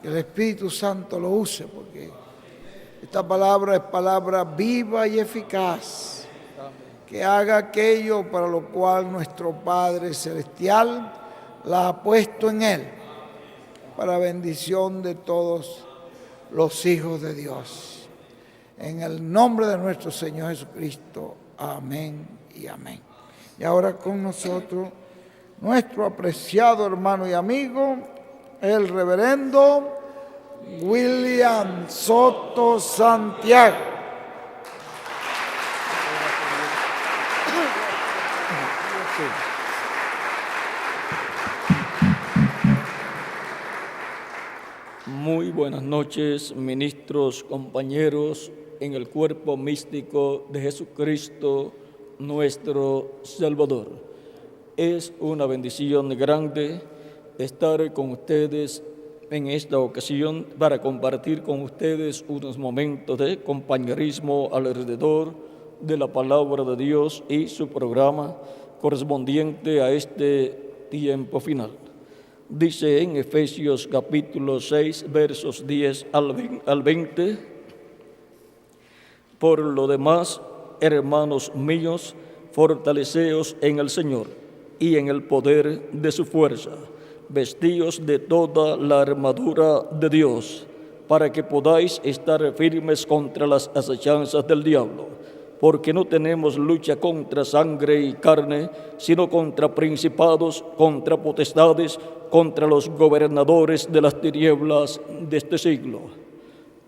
Que el Espíritu Santo lo use, porque esta palabra es palabra viva y eficaz, que haga aquello para lo cual nuestro Padre Celestial la ha puesto en él, para bendición de todos los hijos de Dios. En el nombre de nuestro Señor Jesucristo, amén y amén. Y ahora con nosotros, nuestro apreciado hermano y amigo, el reverendo William Soto Santiago. Muy buenas noches, ministros, compañeros, en el cuerpo místico de Jesucristo, nuestro Salvador. Es una bendición grande estar con ustedes en esta ocasión para compartir con ustedes unos momentos de compañerismo alrededor de la palabra de Dios y su programa correspondiente a este tiempo final. Dice en Efesios capítulo 6, versos 10 al 20, por lo demás, hermanos míos, fortaleceos en el Señor y en el poder de su fuerza, vestíos de toda la armadura de Dios, para que podáis estar firmes contra las acechanzas del diablo, porque no tenemos lucha contra sangre y carne, sino contra principados, contra potestades, contra los gobernadores de las tinieblas de este siglo,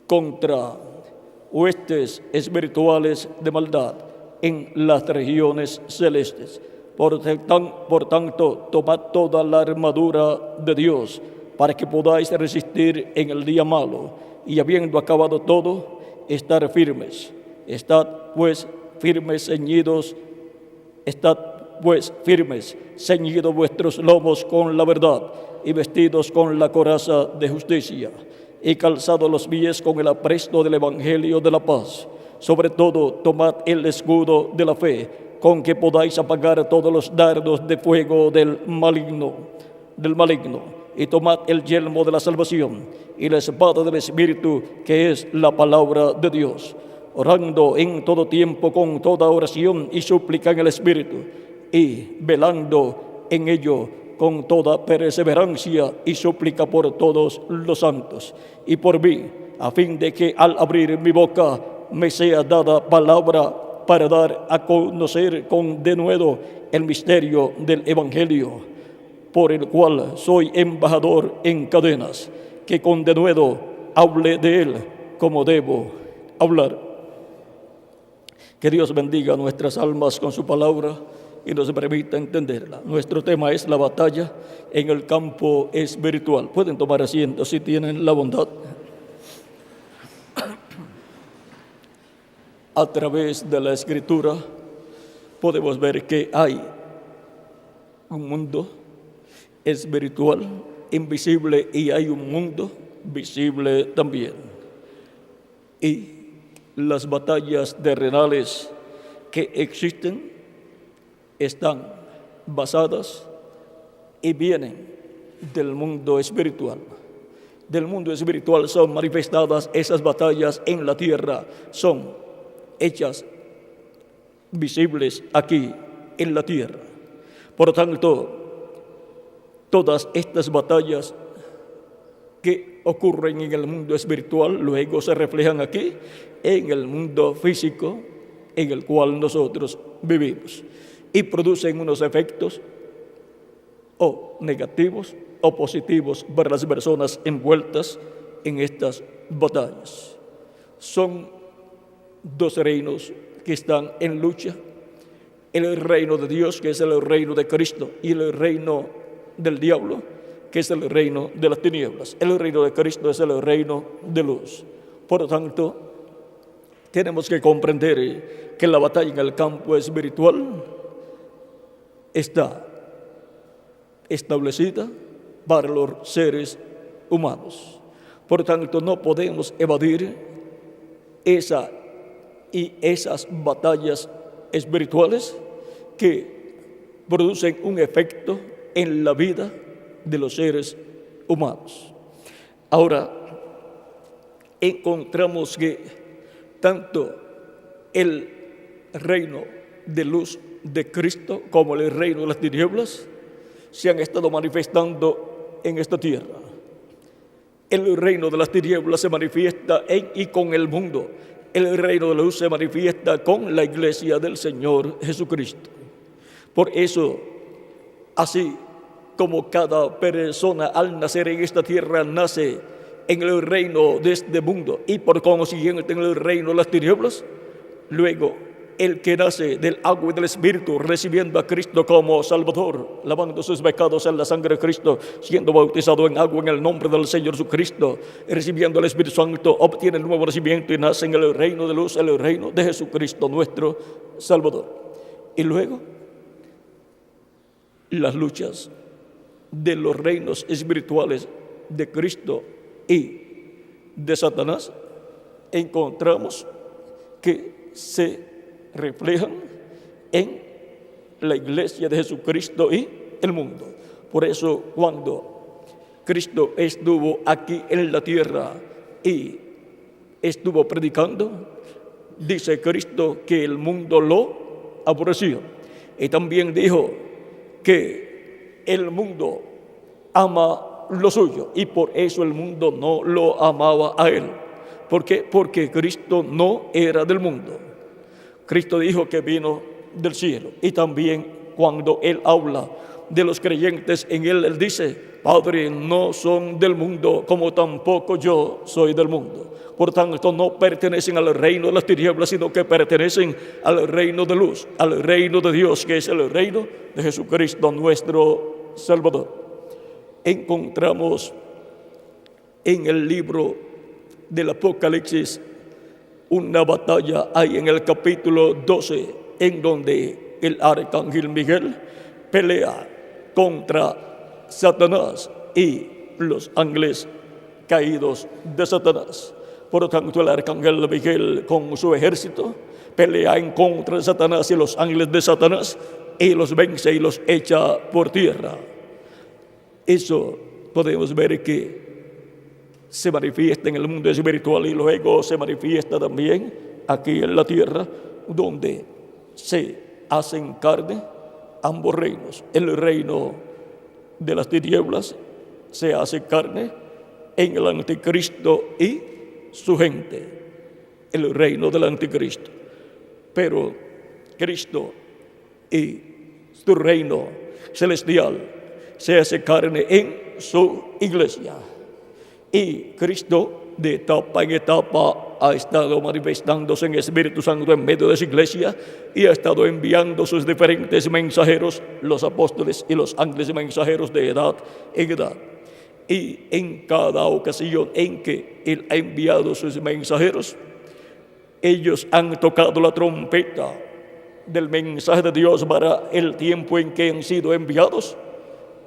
contra huestes espirituales de maldad en las regiones celestes. Por tanto, tomad toda la armadura de Dios, para que podáis resistir en el día malo, y habiendo acabado todo, estar firmes. Estad pues firmes, ceñidos vuestros lomos con la verdad, y vestidos con la coraza de justicia, y calzados los pies con el apresto del Evangelio de la paz. Sobre todo, tomad el escudo de la fe, con que podáis apagar todos los dardos de fuego del maligno, y tomad el yelmo de la salvación y la espada del Espíritu, que es la palabra de Dios, orando en todo tiempo con toda oración y súplica en el Espíritu, y velando en ello con toda perseverancia y súplica por todos los santos, y por mí, a fin de que al abrir mi boca me sea dada palabra para dar a conocer con denuedo el misterio del Evangelio, por el cual soy embajador en cadenas, que con denuedo hable de él como debo hablar. Que Dios bendiga nuestras almas con su palabra y nos permita entenderla. Nuestro tema es la batalla en el campo espiritual. Pueden tomar asiento si tienen la bondad. A través de la Escritura podemos ver que hay un mundo espiritual invisible y hay un mundo visible también. Y las batallas terrenales que existen están basadas y vienen del mundo espiritual. Del mundo espiritual son manifestadas esas batallas en la tierra, son hechas visibles aquí en la tierra. Por lo tanto, todas estas batallas que ocurren en el mundo espiritual luego se reflejan aquí en el mundo físico en el cual nosotros vivimos y producen unos efectos o negativos o positivos para las personas envueltas en estas batallas. Son dos reinos que están en lucha: el reino de Dios, que es el reino de Cristo, y el reino del diablo, que es el reino de las tinieblas. El reino de Cristo es el reino de luz. Por lo tanto, tenemos que comprender que la batalla en el campo espiritual está establecida para los seres humanos. Por tanto, no podemos evadir esas batallas espirituales que producen un efecto en la vida de los seres humanos. Ahora, encontramos que tanto el reino de luz de Cristo como el reino de las tinieblas se han estado manifestando en esta tierra. El reino de las tinieblas se manifiesta en y con el mundo. El reino de la luz se manifiesta con la iglesia del Señor Jesucristo. Por eso, así como cada persona al nacer en esta tierra nace en el reino de este mundo y por consiguiente en el reino de las tinieblas, luego el que nace del agua y del Espíritu, recibiendo a Cristo como Salvador, lavando sus pecados en la sangre de Cristo, siendo bautizado en agua en el nombre del Señor Jesucristo, recibiendo el Espíritu Santo, obtiene el nuevo nacimiento y nace en el reino de luz, en el reino de Jesucristo, nuestro Salvador. Y luego, las luchas de los reinos espirituales de Cristo y de Satanás, encontramos que se reflejan en la iglesia de Jesucristo y el mundo. Por eso, cuando Cristo estuvo aquí en la tierra y estuvo predicando, dice Cristo que el mundo lo aborreció. Y también dijo que el mundo ama lo suyo y por eso el mundo no lo amaba a él. ¿Por qué? Porque Cristo no era del mundo. Cristo dijo que vino del cielo. Y también cuando Él habla de los creyentes en Él dice: Padre, no son del mundo, como tampoco yo soy del mundo. Por tanto, no pertenecen al reino de las tinieblas, sino que pertenecen al reino de luz, al reino de Dios, que es el reino de Jesucristo, nuestro Salvador. Encontramos en el libro del Apocalipsis una batalla hay en el capítulo 12, en donde el arcángel Miguel pelea contra Satanás y los ángeles caídos de Satanás. Por lo tanto, el arcángel Miguel con su ejército pelea en contra de Satanás y los ángeles de Satanás y los vence y los echa por tierra. Eso podemos ver que se manifiesta en el mundo espiritual y luego se manifiesta también aquí en la tierra, donde se hacen carne ambos reinos. El reino de las tinieblas se hace carne en el anticristo y su gente, el reino del anticristo. Pero Cristo y su reino celestial se hace carne en su iglesia. Y Cristo de etapa en etapa ha estado manifestándose en Espíritu Santo en medio de su iglesia y ha estado enviando sus diferentes mensajeros, los apóstoles y los ángeles mensajeros de edad en edad. Y en cada ocasión en que Él ha enviado sus mensajeros, ellos han tocado la trompeta del mensaje de Dios para el tiempo en que han sido enviados.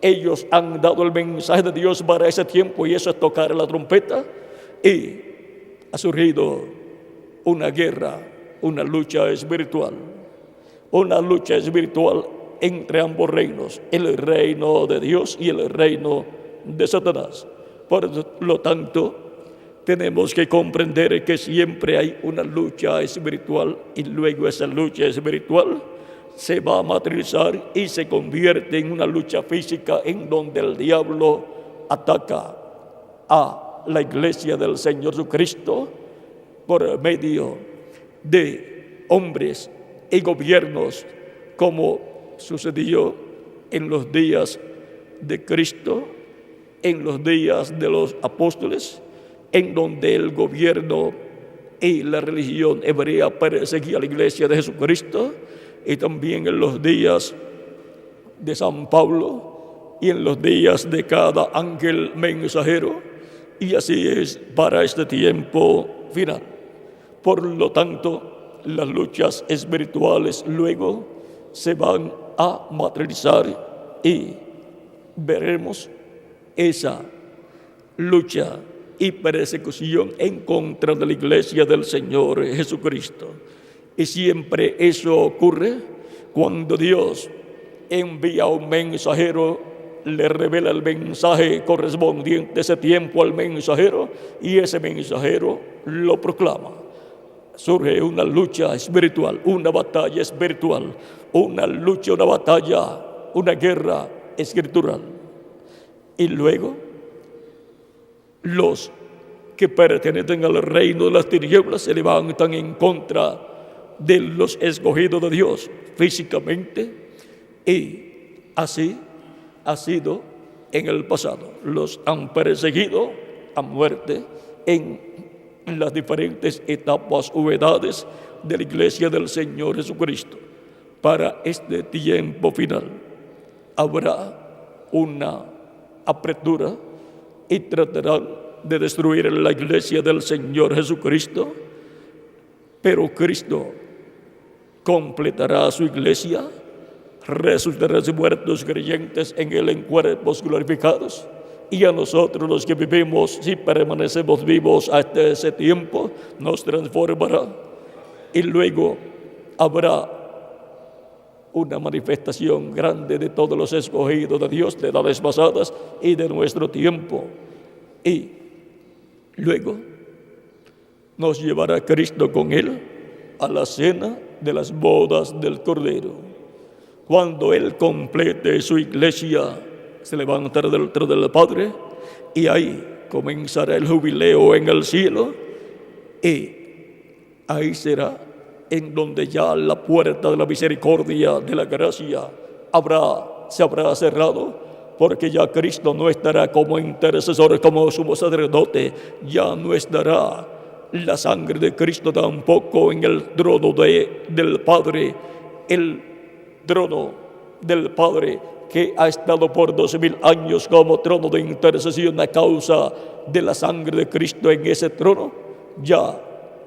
Ellos han dado el mensaje de Dios para ese tiempo y eso es tocar la trompeta. Y ha surgido una guerra, una lucha espiritual entre ambos reinos, el reino de Dios y el reino de Satanás. Por lo tanto, tenemos que comprender que siempre hay una lucha espiritual y luego esa lucha espiritual se va a materializar y se convierte en una lucha física en donde el diablo ataca a la iglesia del Señor Jesucristo por medio de hombres y gobiernos, como sucedió en los días de Cristo, en los días de los apóstoles, en donde el gobierno y la religión hebrea perseguía a la iglesia de Jesucristo, y también en los días de San Pablo y en los días de cada ángel mensajero, y así es para este tiempo final. Por lo tanto, las luchas espirituales luego se van a materializar y veremos esa lucha y persecución en contra de la iglesia del Señor Jesucristo. Y siempre eso ocurre cuando Dios envía un mensajero le revela el mensaje correspondiente a ese tiempo al mensajero, y ese mensajero lo proclama. Surge una lucha espiritual, una batalla espiritual, una lucha, una batalla, una guerra escritural. Y luego, los que pertenecen al reino de las tinieblas se levantan en contra de los escogidos de Dios físicamente, y así ha sido en el pasado. Los han perseguido a muerte en las diferentes etapas o edades de la iglesia del Señor Jesucristo. Para este tiempo final habrá una apertura y tratarán de destruir la iglesia del Señor Jesucristo, pero Cristo completará su iglesia, resucitará de muertos creyentes en él en cuerpos glorificados, y a nosotros los que vivimos, si permanecemos vivos hasta ese tiempo, nos transformará. Y luego habrá una manifestación grande de todos los escogidos de Dios de edades pasadas y de nuestro tiempo. Y luego nos llevará Cristo con él a la cena de las bodas del Cordero. Cuando él complete su iglesia, se levantará del trono del Padre, y ahí comenzará el jubileo en el cielo, y ahí será en donde ya la puerta de la misericordia, de la gracia, se habrá cerrado, porque ya Cristo no estará como intercesor, como sumo sacerdote, ya no estará la sangre de Cristo tampoco en el trono del Padre, el trono del Padre que ha estado por 2000 años como trono de intercesión a causa de la sangre de Cristo en ese trono, ya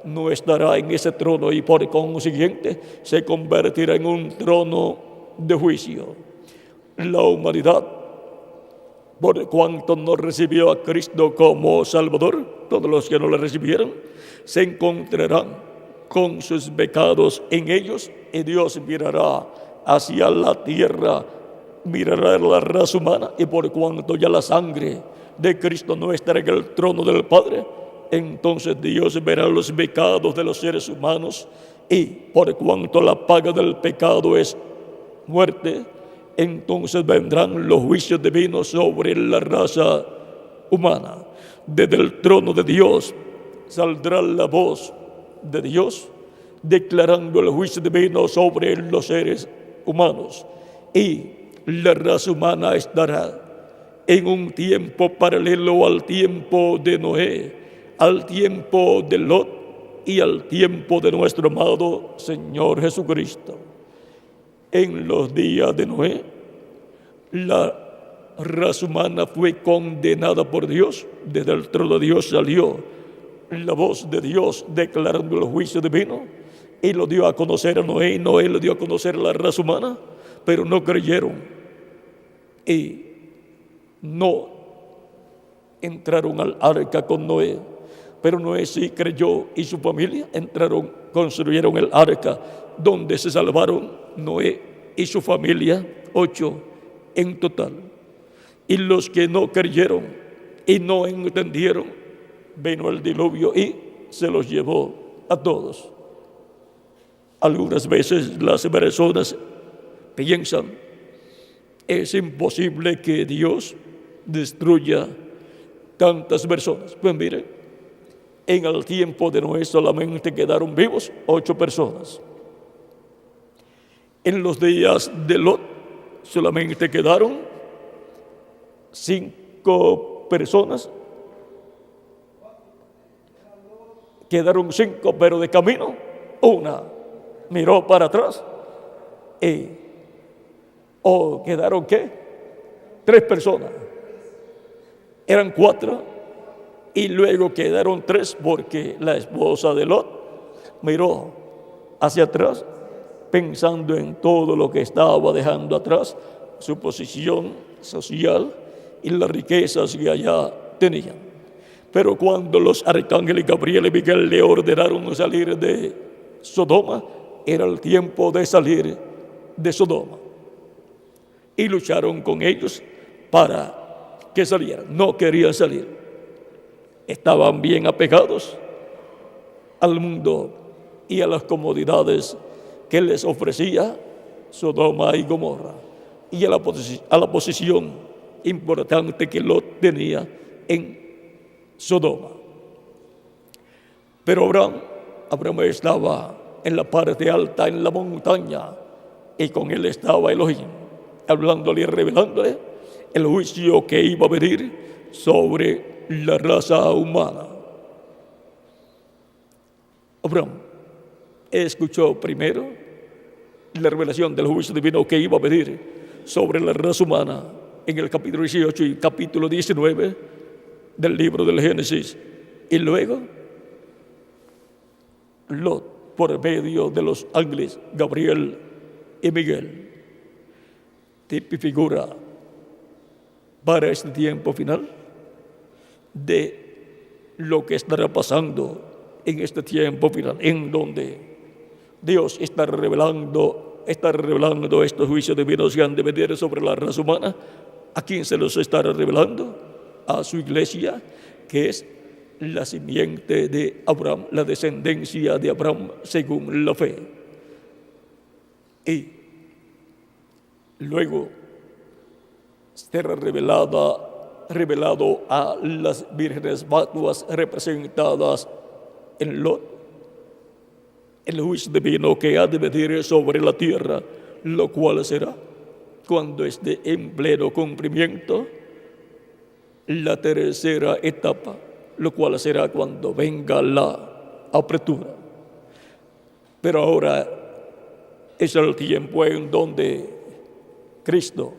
no estará en ese trono, y por consiguiente se convertirá en un trono de juicio. La humanidad, por cuanto no recibió a Cristo como Salvador, todos los que no le recibieron se encontrarán con sus pecados en ellos, y Dios mirará hacia la tierra, mirará la raza humana, y por cuanto ya la sangre de Cristo no estará en el trono del Padre, entonces Dios verá los pecados de los seres humanos, y por cuanto la paga del pecado es muerte, entonces vendrán los juicios divinos sobre la raza humana. Desde el trono de Dios saldrá la voz de Dios declarando el juicio divino sobre los seres humanos, y la raza humana estará en un tiempo paralelo al tiempo de Noé, al tiempo de Lot y al tiempo de nuestro amado Señor Jesucristo. En los días de Noé, la raza humana fue condenada por Dios. Desde el trono de Dios salió la voz de Dios declarando el juicio divino, y lo dio a conocer a Noé, y Noé lo dio a conocer a la raza humana, pero no creyeron y no entraron al arca con Noé. Pero Noé sí creyó, y su familia construyeron el arca, donde se salvaron Noé y su familia, 8 en total. Y los que no creyeron y no entendieron, vino el diluvio y se los llevó a todos. Algunas veces las personas piensan, es imposible que Dios destruya tantas personas. Pues miren, en el tiempo de Noé solamente quedaron vivos 8 personas. En los días de Lot solamente quedaron 5 personas. Quedaron 5, pero de camino una miró para atrás. ¿Quedaron qué? 3 personas. Eran 4 y luego quedaron 3 porque la esposa de Lot miró hacia atrás pensando en todo lo que estaba dejando atrás, su posición social y las riquezas que allá tenían. Pero cuando los arcángeles Gabriel y Miguel le ordenaron salir de Sodoma, era el tiempo de salir de Sodoma. Y lucharon con ellos para que salieran. No querían salir. Estaban bien apegados al mundo y a las comodidades que les ofrecía Sodoma y Gomorra, y a la posición importante que Lot tenía en Sodoma. Pero Abraham estaba en la parte alta, en la montaña, y con él estaba Elohim, hablándole y revelándole el juicio que iba a venir sobre la raza humana. Abraham escuchó primero la revelación del juicio divino que iba a venir sobre la raza humana en el capítulo 18 y capítulo 19 del libro del Génesis. Y luego, Lot, por medio de los ángeles Gabriel y Miguel, tipifica para este tiempo final de lo que estará pasando en este tiempo final, en donde Dios está revelando estos juicios divinos que han de venir sobre la raza humana. ¿A quién se los estará revelando? A su iglesia, que es la simiente de Abraham, la descendencia de Abraham según la fe. Y luego será revelado a las vírgenes fatuas representadas en Lot, el juicio divino que ha de venir sobre la tierra, lo cual será, cuando esté en pleno cumplimiento, la tercera etapa, lo cual será cuando venga la apertura. Pero ahora es el tiempo en donde Cristo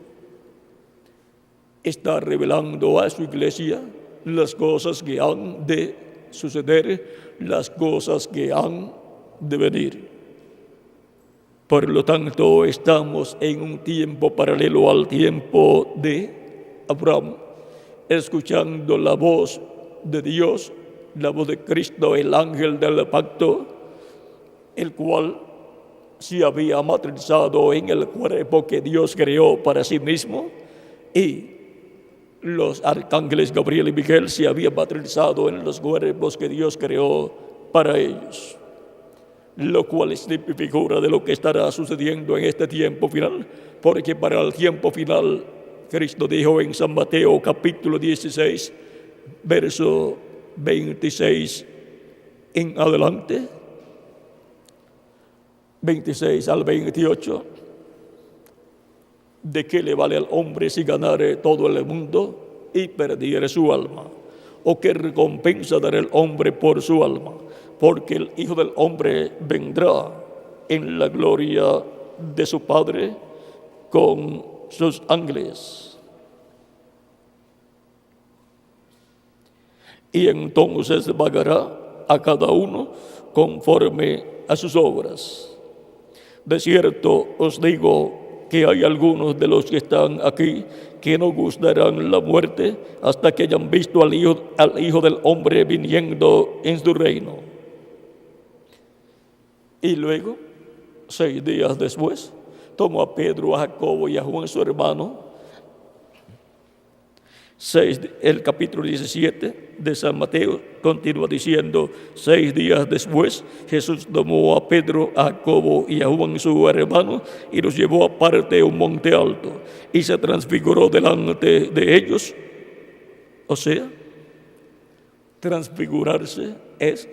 está revelando a su iglesia las cosas que han de suceder, las cosas que han de venir. Por lo tanto, estamos en un tiempo paralelo al tiempo de Abraham, escuchando la voz de Dios, la voz de Cristo, el ángel del pacto, el cual se había materializado en el cuerpo que Dios creó para sí mismo, y los arcángeles Gabriel y Miguel se habían materializado en los cuerpos que Dios creó para ellos, lo cual es figura de lo que estará sucediendo en este tiempo final, porque para el tiempo final Cristo dijo en San Mateo capítulo 16, verso 26 en adelante, 26 al 28, ¿de qué le vale al hombre si ganare todo el mundo y perdiere su alma? ¿O qué recompensa dará el hombre por su alma? Porque el Hijo del Hombre vendrá en la gloria de su Padre con sus ángeles. Y entonces pagará a cada uno conforme a sus obras. De cierto os digo que hay algunos de los que están aquí que no gustarán la muerte hasta que hayan visto al Hijo del Hombre viniendo en su reino. Y luego, 6 días después, tomó a Pedro, a Jacobo y a Juan su hermano. El capítulo 17 de San Mateo continúa diciendo: 6 días después, Jesús tomó a Pedro, a Jacobo y a Juan su hermano y los llevó aparte a un monte alto y se transfiguró delante de ellos. O sea, transfigurarse es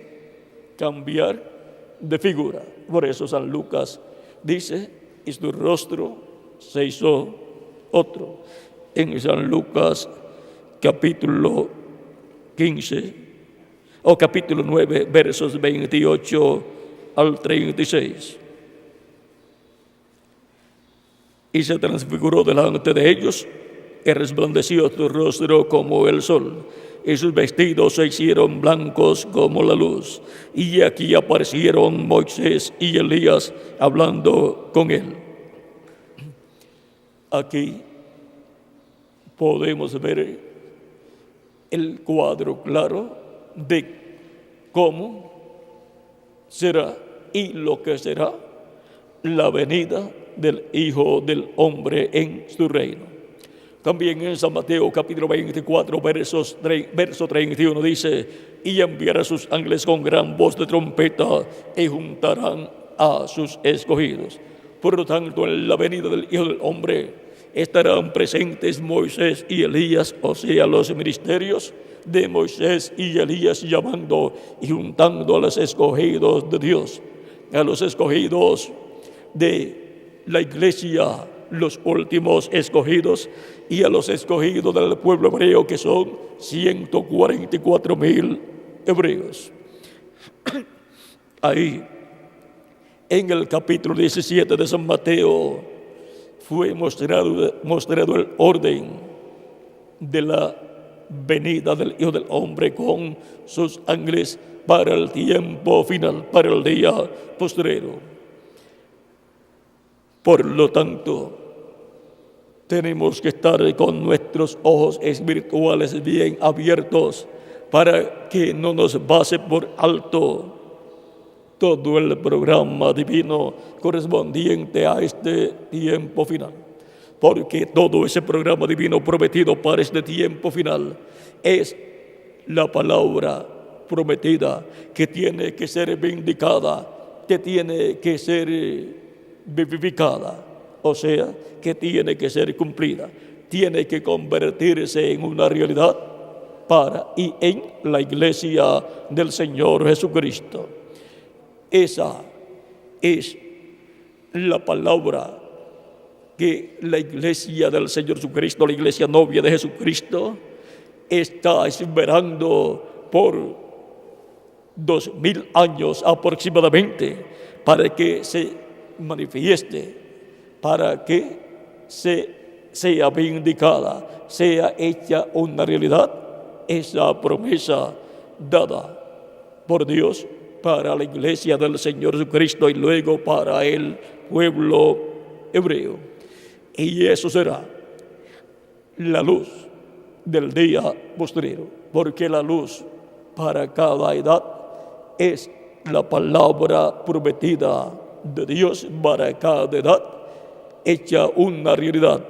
cambiar de figura. Por eso San Lucas dice: y su rostro se hizo otro. En San Lucas capítulo 15 o capítulo 9 versos 28 al 36. Y se transfiguró delante de ellos, y resplandeció su rostro como el sol, y sus vestidos se hicieron blancos como la luz. Y aquí aparecieron Moisés y Elías hablando con él. Aquí podemos ver el cuadro claro de cómo será y lo que será la venida del Hijo del Hombre en su reino. También en San Mateo capítulo 24, verso 31 dice: y enviará a sus ángeles con gran voz de trompeta y juntarán a sus escogidos. Por lo tanto, en la venida del Hijo del Hombre estarán presentes Moisés y Elías, o sea, los ministerios de Moisés y Elías, llamando y juntando a los escogidos de Dios, a los escogidos de la iglesia, los últimos escogidos, y a los escogidos del pueblo hebreo, que son 144,000 hebreos. Ahí, en el capítulo 17 de San Mateo, fue mostrado el orden de la venida del Hijo del Hombre con sus ángeles para el tiempo final, para el día postrero. Por lo tanto, tenemos que estar con nuestros ojos espirituales bien abiertos para que no nos pase por alto todo el programa divino correspondiente a este tiempo final. Porque todo ese programa divino prometido para este tiempo final es la palabra prometida, que tiene que ser vindicada, que tiene que ser vivificada, o sea, que tiene que ser cumplida, tiene que convertirse en una realidad para y en la iglesia del Señor Jesucristo. Esa es la palabra que la iglesia del Señor Jesucristo, la iglesia novia de Jesucristo, está esperando por 2000 años aproximadamente, para que se manifieste, para que sea vindicada, sea hecha una realidad esa promesa dada por Dios para la iglesia del Señor Jesucristo y luego para el pueblo hebreo. Y eso será la luz del día postrero, porque la luz para cada edad es la palabra prometida de Dios para cada edad, hecha una realidad,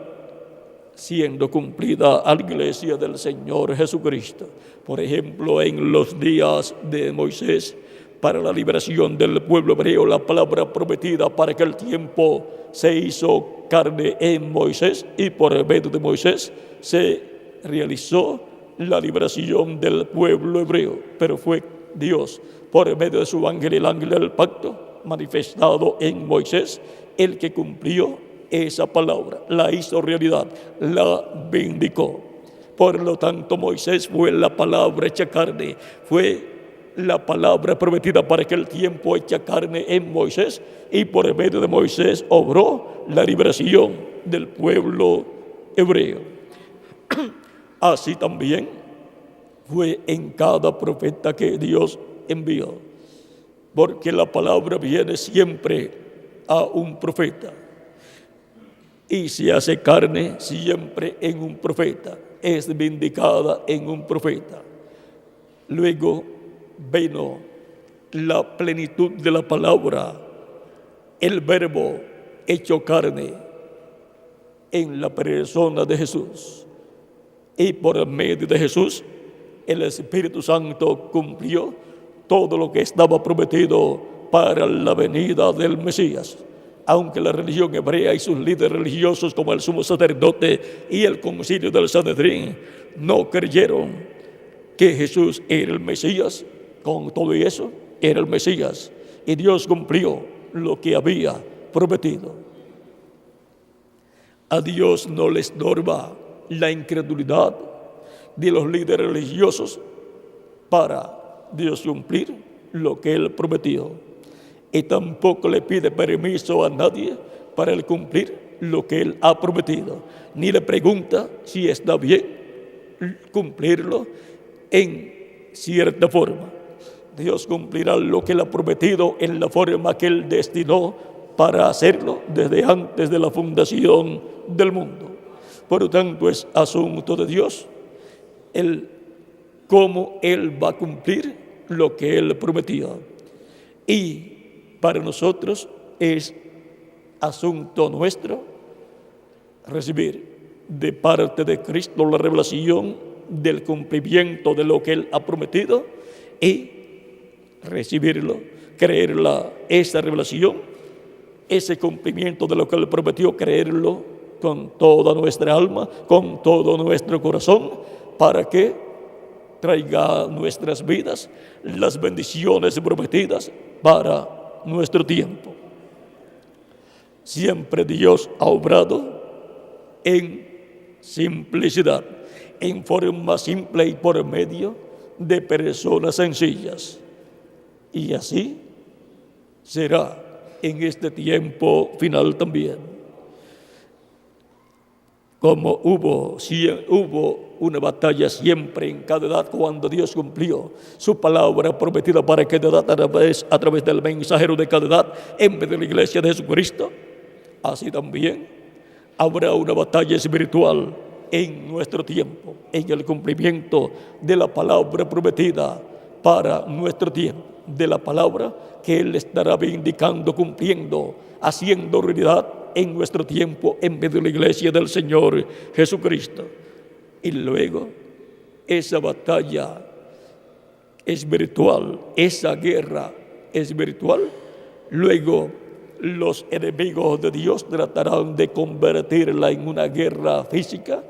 siendo cumplida a la iglesia del Señor Jesucristo. Por ejemplo, en los días de Moisés, para la liberación del pueblo hebreo, la palabra prometida para aquel tiempo se hizo carne en Moisés, y por medio de Moisés se realizó la liberación del pueblo hebreo. Pero fue Dios, por medio de su ángel, el ángel del pacto, manifestado en Moisés, el que cumplió esa palabra, la hizo realidad, la vindicó. Por lo tanto, Moisés fue la palabra hecha carne, fue la palabra prometida para aquel tiempo hecha carne en Moisés, y por medio de Moisés obró la liberación del pueblo hebreo. Así también fue en cada profeta que Dios envió, porque la palabra viene siempre a un profeta y se hace carne siempre en un profeta, es vindicada en un profeta. Luego vino la plenitud de la palabra, el verbo hecho carne en la persona de Jesús, y por medio de Jesús el Espíritu Santo cumplió todo lo que estaba prometido para la venida del Mesías. Aunque la religión hebrea y sus líderes religiosos, como el sumo sacerdote y el concilio del Sanedrín, no creyeron que Jesús era el Mesías, con todo eso era el Mesías, y Dios cumplió lo que había prometido. A Dios no le estorba la incredulidad de los líderes religiosos para Dios cumplir lo que Él prometió, y tampoco le pide permiso a nadie para Él cumplir lo que Él ha prometido, ni le pregunta si está bien cumplirlo en cierta forma. Dios cumplirá lo que Él ha prometido en la forma que Él destinó para hacerlo desde antes de la fundación del mundo. Por lo tanto, es asunto de Dios cómo Él va a cumplir lo que Él prometió. Y para nosotros es asunto nuestro recibir de parte de Cristo la revelación del cumplimiento de lo que Él ha prometido y recibirlo, creerla, esa revelación, ese cumplimiento de lo que Él prometió, creerlo con toda nuestra alma, con todo nuestro corazón, para que traiga a nuestras vidas las bendiciones prometidas para nuestro tiempo. Siempre Dios ha obrado en simplicidad, en forma simple y por medio de personas sencillas. Y así será en este tiempo final también. Como hubo una batalla siempre en cada edad cuando Dios cumplió su palabra prometida para cada edad a través del mensajero de cada edad en vez de la iglesia de Jesucristo, así también habrá una batalla espiritual en nuestro tiempo, en el cumplimiento de la palabra prometida para nuestro tiempo, de la palabra que Él estará vindicando, cumpliendo, haciendo realidad en nuestro tiempo en medio de la iglesia del Señor Jesucristo. Y luego esa batalla espiritual, esa guerra espiritual, luego los enemigos de Dios tratarán de convertirla en una guerra física,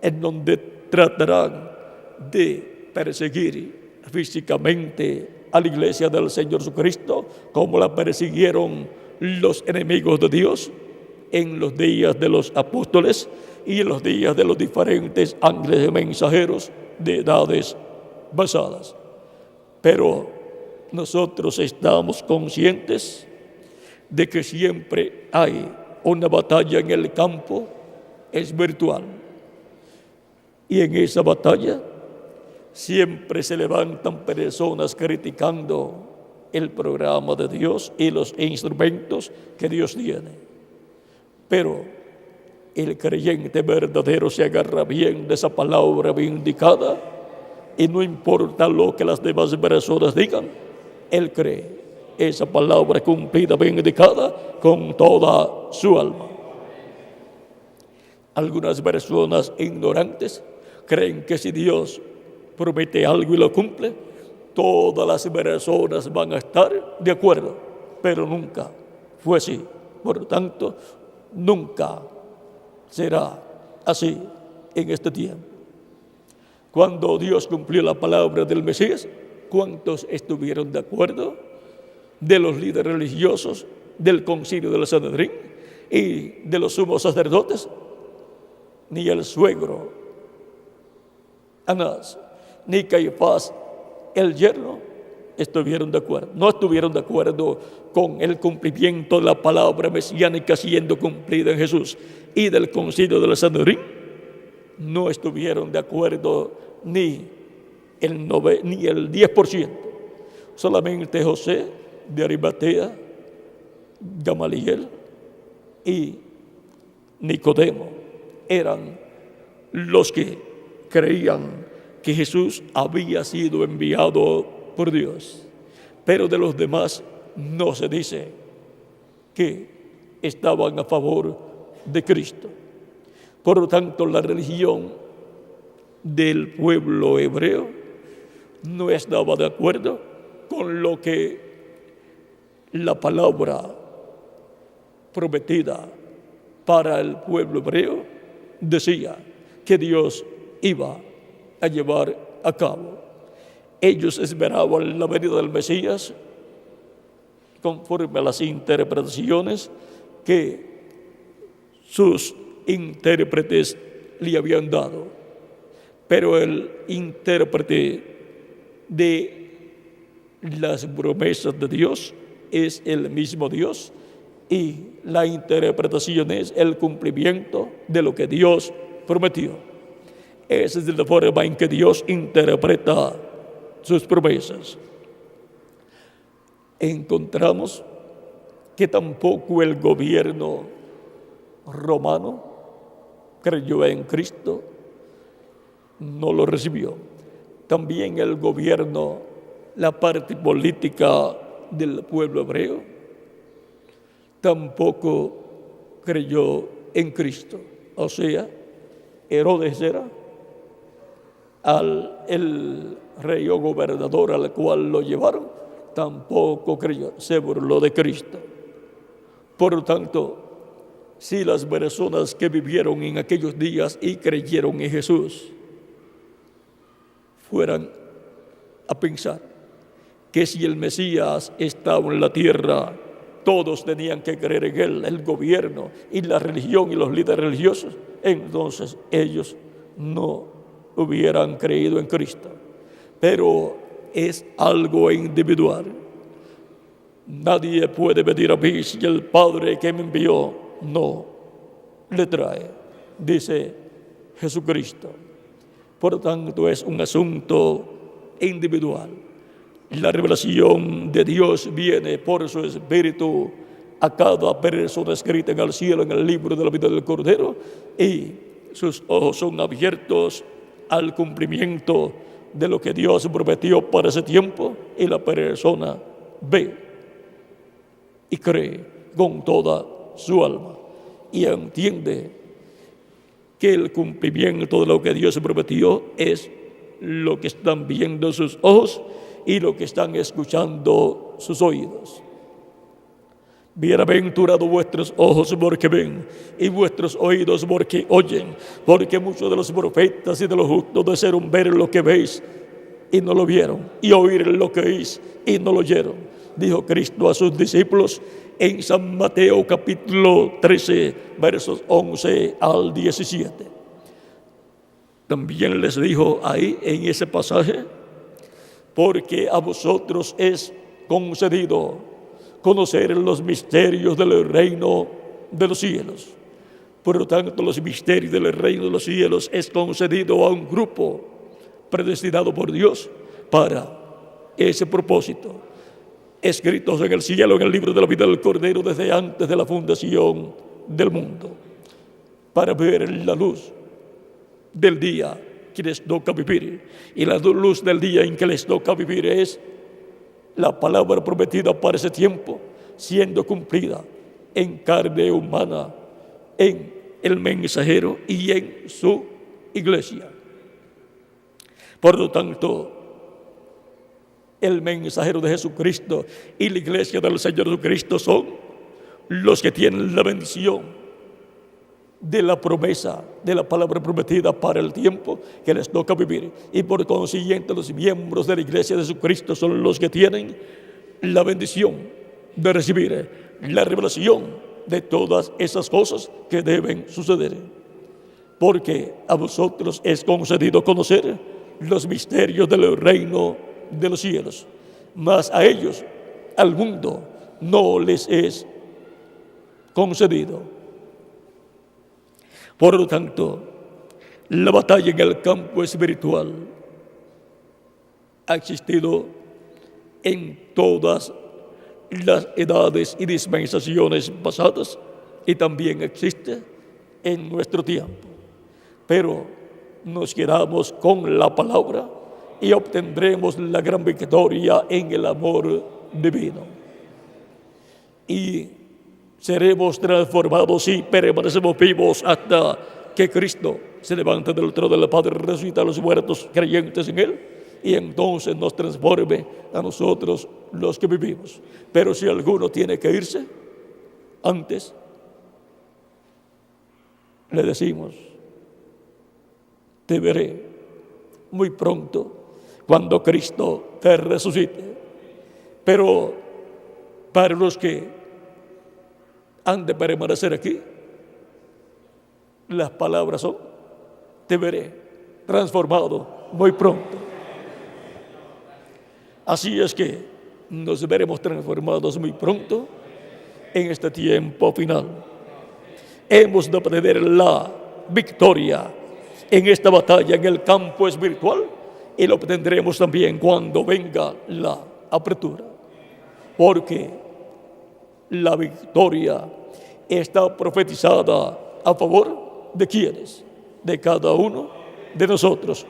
en donde tratarán de perseguir físicamente a la iglesia del Señor Jesucristo, como la persiguieron los enemigos de Dios en los días de los apóstoles y en los días de los diferentes ángeles y mensajeros de edades pasadas. Pero nosotros estamos conscientes de que siempre hay una batalla en el campo espiritual. Y en esa batalla siempre se levantan personas criticando el programa de Dios y los instrumentos que Dios tiene. Pero el creyente verdadero se agarra bien de esa palabra vindicada y no importa lo que las demás personas digan, él cree esa palabra cumplida, vindicada con toda su alma. Algunas personas ignorantes creen que si Dios promete algo y lo cumple, todas las personas van a estar de acuerdo, pero nunca fue así. Por lo tanto, nunca será así en este tiempo. Cuando Dios cumplió la palabra del Mesías, ¿cuántos estuvieron de acuerdo? De los líderes religiosos, del concilio del Sanedrín y de los sumos sacerdotes. Ni el suegro Anás, ni Caifás, el yerno, estuvieron de acuerdo. No estuvieron de acuerdo con el cumplimiento de la palabra mesiánica siendo cumplida en Jesús. Y del concilio del Sanedrín no estuvieron de acuerdo ni el 10%. Solamente José de Arimatea, Gamaliel y Nicodemo eran los que creían que Jesús había sido enviado por Dios. Pero de los demás no se dice que estaban a favor de Cristo. Por lo tanto, la religión del pueblo hebreo no estaba de acuerdo con lo que la palabra prometida para el pueblo hebreo decía que Dios iba a llevar a cabo. Ellos esperaban la venida del Mesías conforme a las interpretaciones que sus intérpretes le habían dado. Pero el intérprete de las promesas de Dios es el mismo Dios, y la interpretación es el cumplimiento de lo que Dios prometió. Esa es la forma en que Dios interpreta sus promesas. Encontramos que tampoco el gobierno romano creyó en Cristo, no lo recibió. También el gobierno, la parte política del pueblo hebreo, tampoco creyó en Cristo. O sea, Herodes era, el rey o gobernador al cual lo llevaron, tampoco creyó, se burló de Cristo. Por lo tanto, si las personas que vivieron en aquellos días y creyeron en Jesús fueran a pensar que si el Mesías estaba en la tierra, todos tenían que creer en él, el gobierno y la religión y los líderes religiosos, entonces ellos no hubieran creído en Cristo. Pero es algo individual. Nadie puede venir a mí si el Padre que me envió no le trae, dice Jesucristo. Por lo tanto, es un asunto individual. La revelación de Dios viene por su Espíritu a cada persona escrita en el cielo, en el libro de la vida del Cordero, y sus ojos son abiertos al cumplimiento de lo que Dios prometió para ese tiempo, y la persona ve y cree con toda su alma y entiende que el cumplimiento de lo que Dios prometió es lo que están viendo sus ojos y lo que están escuchando sus oídos. Bienaventurados vuestros ojos porque ven y vuestros oídos porque oyen, porque muchos de los profetas y de los justos desearon ver lo que veis y no lo vieron, y oír lo que oís y no lo oyeron, dijo Cristo a sus discípulos en San Mateo capítulo 13, versos 11 al 17. También les dijo ahí en ese pasaje: porque a vosotros es concedido conocer los misterios del reino de los cielos. Por lo tanto, los misterios del reino de los cielos es concedido a un grupo predestinado por Dios para ese propósito, escritos en el cielo, en el libro de la vida del Cordero, desde antes de la fundación del mundo, para ver la luz del día que les toca vivir. Y la luz del día en que les toca vivir es la palabra prometida para ese tiempo, siendo cumplida en carne humana, en el mensajero y en su iglesia. Por lo tanto, el mensajero de Jesucristo y la iglesia del Señor Jesucristo son los que tienen la bendición de la promesa, de la palabra prometida para el tiempo que les toca vivir. Y por consiguiente, los miembros de la iglesia de Jesucristo son los que tienen la bendición de recibir la revelación de todas esas cosas que deben suceder. Porque a vosotros es concedido conocer los misterios del reino de los cielos, mas a ellos, al mundo, no les es concedido. Por lo tanto, la batalla en el campo espiritual ha existido en todas las edades y dispensaciones pasadas, y también existe en nuestro tiempo. Pero nos quedamos con la palabra y obtendremos la gran victoria en el amor divino. Y seremos transformados y permanecemos vivos hasta que Cristo se levante del trono del Padre, resucita a los muertos creyentes en Él, y entonces nos transforme a nosotros los que vivimos. Pero si alguno tiene que irse antes, le decimos: te veré muy pronto cuando Cristo te resucite. Pero para los que han de permanecer aquí, las palabras son: te veré transformado muy pronto. Así es que nos veremos transformados muy pronto en este tiempo final. Hemos de obtener la victoria en esta batalla en el campo espiritual, y lo obtendremos también cuando venga la apertura, porque la victoria está profetizada a favor de quienes, de cada uno de nosotros,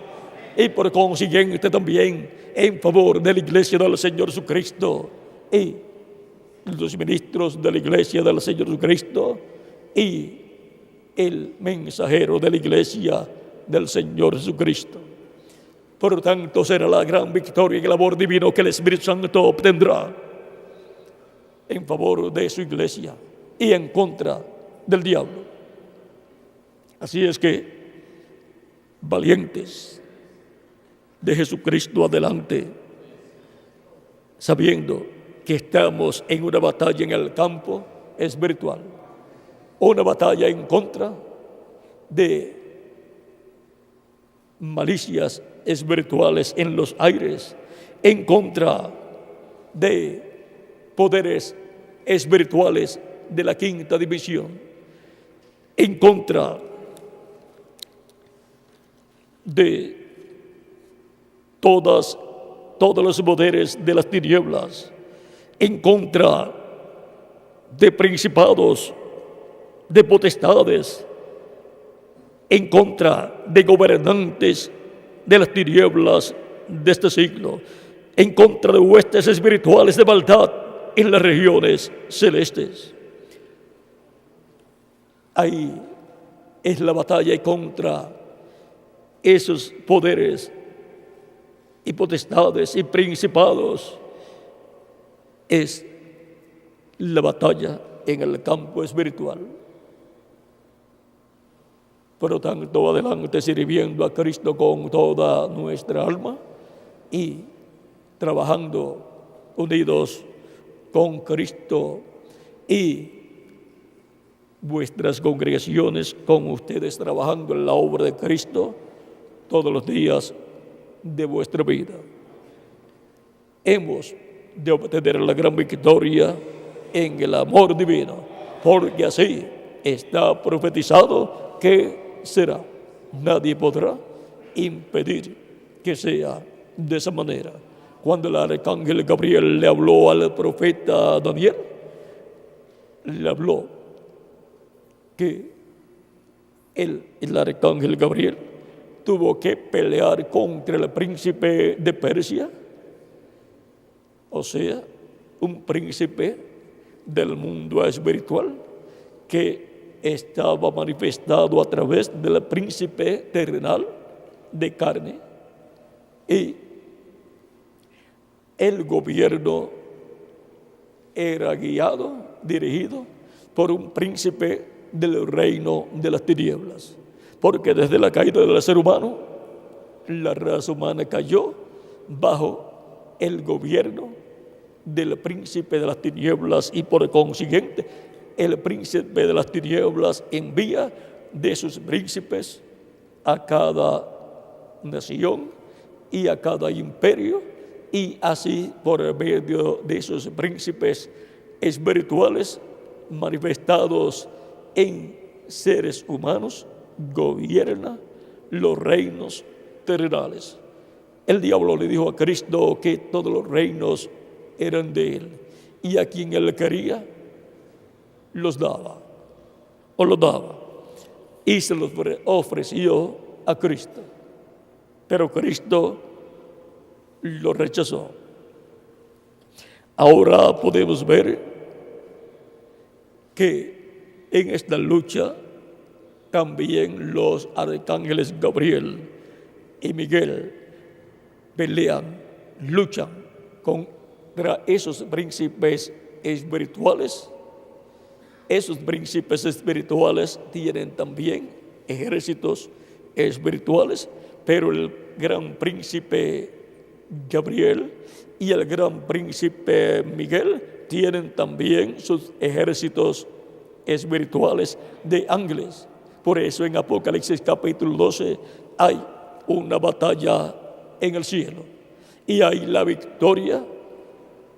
y por consiguiente también en favor de la iglesia del Señor Jesucristo y los ministros de la iglesia del Señor Jesucristo y el mensajero de la iglesia del Señor Jesucristo. Por lo tanto, será la gran victoria y el amor divino que el Espíritu Santo obtendrá en favor de su iglesia y en contra del diablo. Así es que, valientes de Jesucristo adelante, sabiendo que estamos en una batalla en el campo espiritual, una batalla en contra de malicias espirituales en los aires, en contra de poderes espirituales de la quinta división, en contra de todos los poderes de las tinieblas, en contra de principados, de potestades, en contra de gobernantes de las tinieblas de este siglo, en contra de huestes espirituales de maldad en las regiones celestes. Ahí es la batalla contra esos poderes y potestades y principados. Es la batalla en el campo espiritual. Por lo tanto, adelante sirviendo a Cristo con toda nuestra alma y trabajando unidos con Cristo y vuestras congregaciones con ustedes trabajando en la obra de Cristo todos los días de vuestra vida. Hemos de obtener la gran victoria en el amor divino, porque así está profetizado que será. Nadie podrá impedir que sea de esa manera. Cuando el arcángel Gabriel le habló al profeta Daniel, le habló que el arcángel Gabriel tuvo que pelear contra el príncipe de Persia, o sea, un príncipe del mundo espiritual que estaba manifestado a través del príncipe terrenal de carne, y el gobierno era guiado, dirigido por un príncipe del reino de las tinieblas, porque desde la caída del ser humano, la raza humana cayó bajo el gobierno del príncipe de las tinieblas, y por consiguiente el príncipe de las tinieblas envía de sus príncipes a cada nación y a cada imperio, y así por medio de esos príncipes espirituales manifestados en seres humanos, gobierna los reinos terrenales. El diablo le dijo a Cristo que todos los reinos eran de él, y a quien él quería los daba, o los daba, y se los ofreció a Cristo, pero Cristo lo rechazó. Ahora podemos ver que en esta lucha también los arcángeles Gabriel y Miguel pelean, luchan contra esos príncipes espirituales. Esos príncipes espirituales tienen también ejércitos espirituales, pero el gran príncipe Gabriel y el gran príncipe Miguel tienen también sus ejércitos espirituales de ángeles. Por eso en Apocalipsis capítulo 12 hay una batalla en el cielo, y hay la victoria,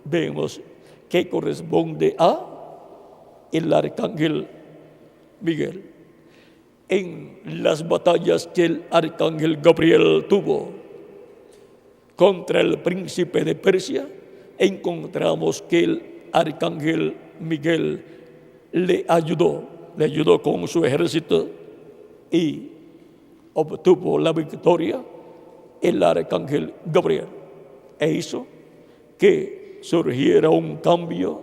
vemos, que corresponde a el arcángel Miguel. En las batallas que el arcángel Gabriel tuvo contra el príncipe de Persia, encontramos que el arcángel Miguel le ayudó con su ejército y obtuvo la victoria el arcángel Gabriel, e hizo que surgiera un cambio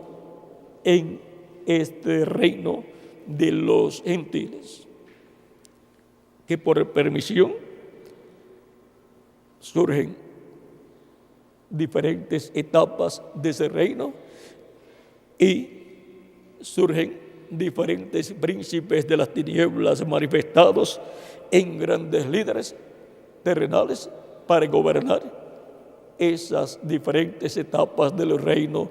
en este reino de los gentiles. que por permisión surgen diferentes etapas de ese reino y surgen diferentes príncipes de las tinieblas manifestados en grandes líderes terrenales para gobernar esas diferentes etapas del reino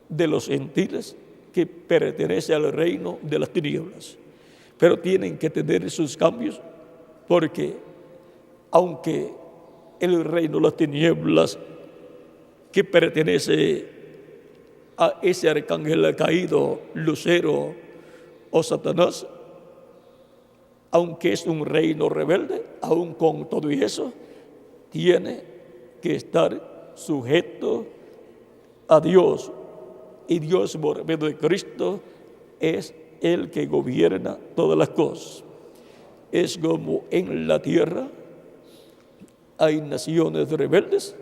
de los gentiles que pertenece al reino de las tinieblas. Pero tienen que tener sus cambios, porque aunque el reino de las tinieblas que pertenece a ese arcángel caído, Lucero o Satanás, aunque es un reino rebelde, aún con todo y eso, tiene que estar sujeto a Dios. Y Dios, por medio de Cristo, es el que gobierna todas las cosas. Es como en la tierra hay naciones rebeldes,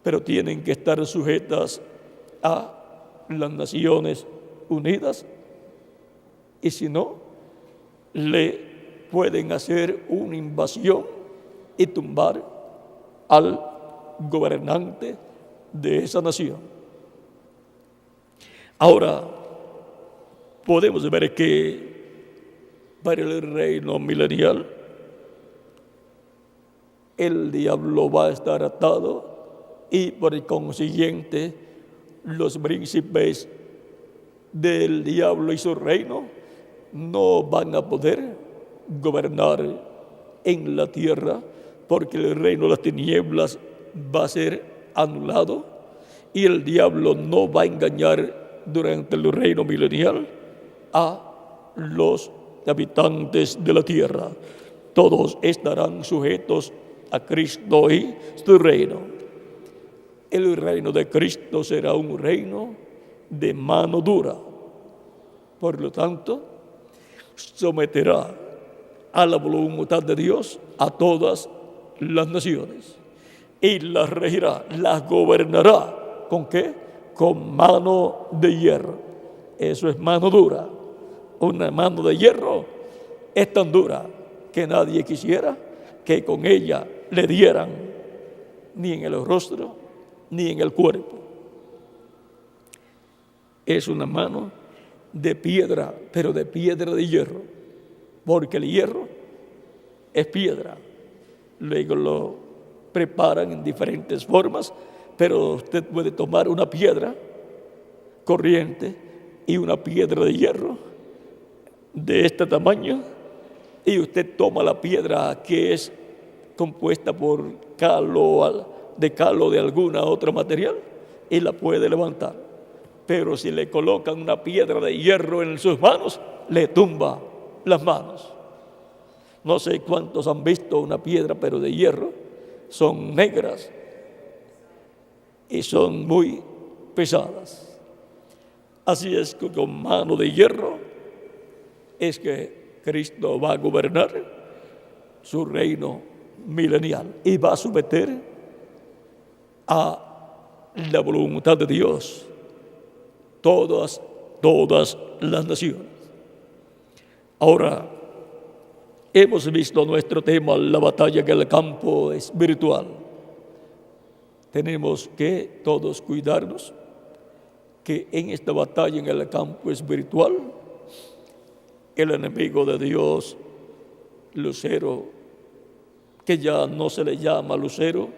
pero tienen que estar sujetas a las Naciones Unidas, y si no, le pueden hacer una invasión y tumbar al gobernante de esa nación. Ahora, podemos ver que para el reino milenial el diablo va a estar atado, y por el consiguiente los príncipes del diablo y su reino no van a poder gobernar en la tierra, porque el reino de las tinieblas va a ser anulado y el diablo no va a engañar durante el reino milenial a los habitantes de la tierra. Todos estarán sujetos a Cristo y su reino. El reino de Cristo será un reino de mano dura. Por lo tanto, someterá a la voluntad de Dios a todas las naciones y las regirá, las gobernará. ¿Con qué? Con mano de hierro. Eso es mano dura. Una mano de hierro es tan dura que nadie quisiera que con ella le dieran ni en el rostro ni en el cuerpo. Es una mano de piedra, pero de piedra de hierro, porque el hierro es piedra. Luego lo preparan en diferentes formas, pero usted puede tomar una piedra corriente y una piedra de hierro de este tamaño, y usted toma la piedra que es compuesta por calo de alguna otra material y la puede levantar. Pero si le colocan una piedra de hierro en sus manos, le tumba las manos. No sé cuántos han visto una piedra, pero de hierro. Son negras y son muy pesadas. Así es que con mano de hierro es que Cristo va a gobernar su reino milenial y va a someter a la voluntad de Dios todas las naciones. Ahora, hemos visto nuestro tema, la batalla en el campo espiritual. Tenemos que todos cuidarnos que en esta batalla en el campo espiritual, el enemigo de Dios, Lucero, que ya no se le llama Lucero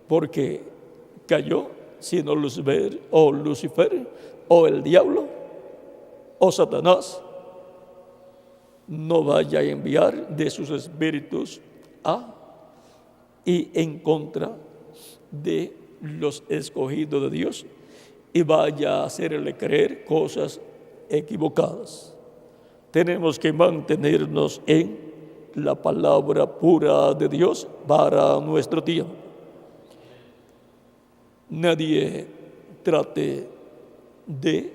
porque cayó, sino Lucifer o el diablo o Satanás, no vaya a enviar de sus espíritus y en contra de los escogidos de Dios y vaya a hacerle creer cosas equivocadas. Tenemos que mantenernos en la palabra pura de Dios para nuestro tiempo. Nadie trate de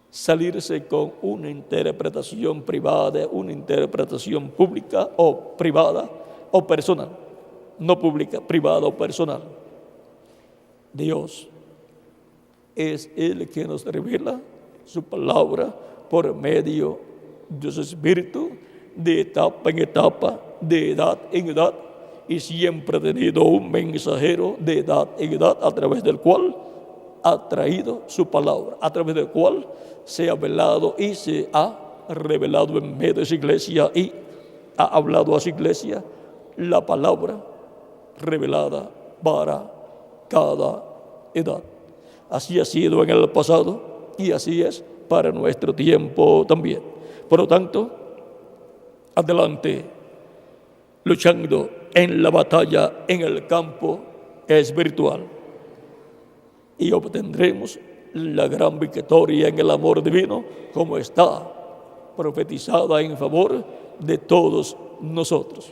salirse con una interpretación privada, una interpretación pública o privada o personal, no pública, privada o personal. Dios es el que nos revela su palabra por medio de su Espíritu de etapa en etapa, de edad en edad, y siempre ha tenido un mensajero de edad en edad a través del cual ha traído su palabra, a través del cual se ha velado y se ha revelado en medio de su iglesia y ha hablado a su iglesia la palabra revelada para cada edad. Así ha sido en el pasado y así es para nuestro tiempo también. Por lo tanto, adelante, luchando en la batalla en el campo espiritual, y obtendremos la gran victoria en el amor divino, como está profetizada en favor de todos nosotros.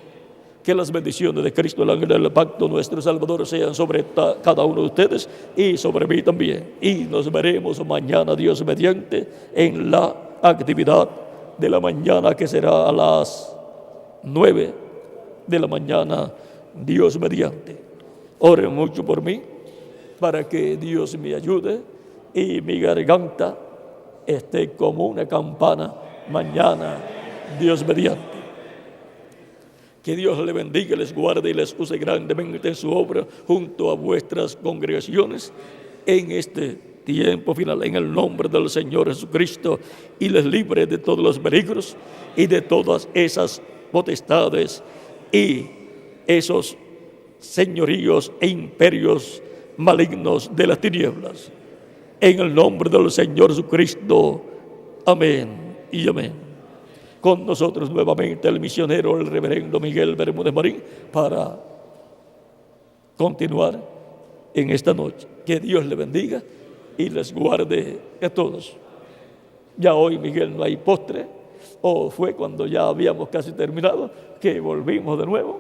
Que las bendiciones de Cristo, el ángel del pacto, nuestro Salvador, sean sobre cada uno de ustedes y sobre mí también. Y nos veremos mañana, Dios mediante, en la actividad de la mañana, que será a las 9 de la mañana, Dios mediante. Oren mucho por mí, para que Dios me ayude y mi garganta esté como una campana mañana, Dios mediante. Que Dios les bendiga, les guarde y les use grandemente en su obra junto a vuestras congregaciones en este tiempo final, en el nombre del Señor Jesucristo, y les libre de todos los peligros y de todas esas potestades y esos señoríos e imperios malignos de las tinieblas. En el nombre del Señor Jesucristo. Amén y amén. Con nosotros nuevamente el misionero, el reverendo Miguel Bermúdez Marín, para continuar en esta noche. Que Dios le bendiga y les guarde a todos. Ya hoy, Miguel, no hay postre, o fue cuando ya habíamos casi terminado, que volvimos de nuevo.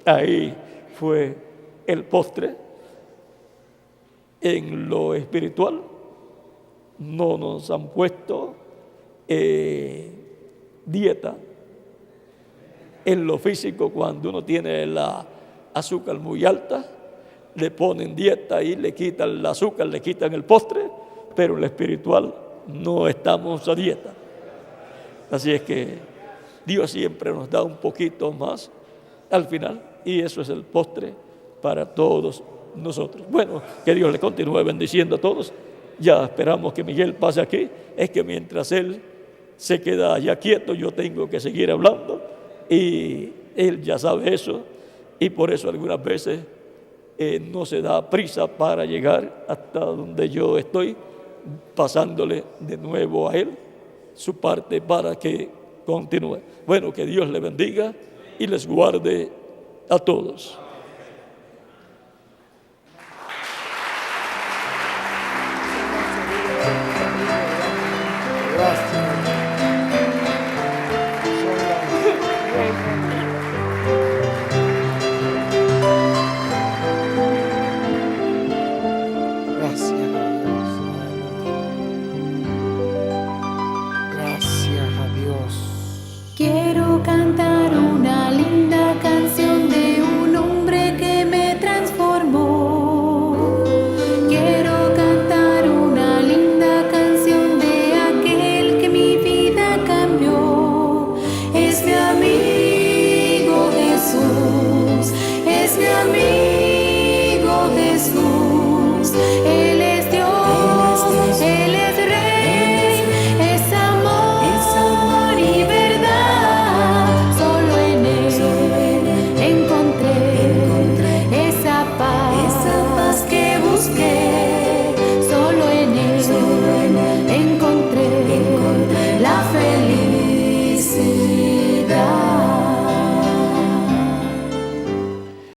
Ahí fue el postre. En lo espiritual no nos han puesto dieta. En lo físico, cuando uno tiene la azúcar muy alta, le ponen dieta y le quitan el azúcar, le quitan el postre, pero en lo espiritual no estamos a dieta. Así es que Dios siempre nos da un poquito más al final, y eso es el postre para todos nosotros. Bueno, que Dios le continúe bendiciendo a todos. Ya esperamos que Miguel pase aquí. Es que mientras él se queda allá quieto, yo tengo que seguir hablando, y él ya sabe eso, y por eso algunas veces no se da prisa para llegar hasta donde yo estoy, pasándole de nuevo a él su parte para que continúe. Bueno, que Dios le bendiga y les guarde a todos.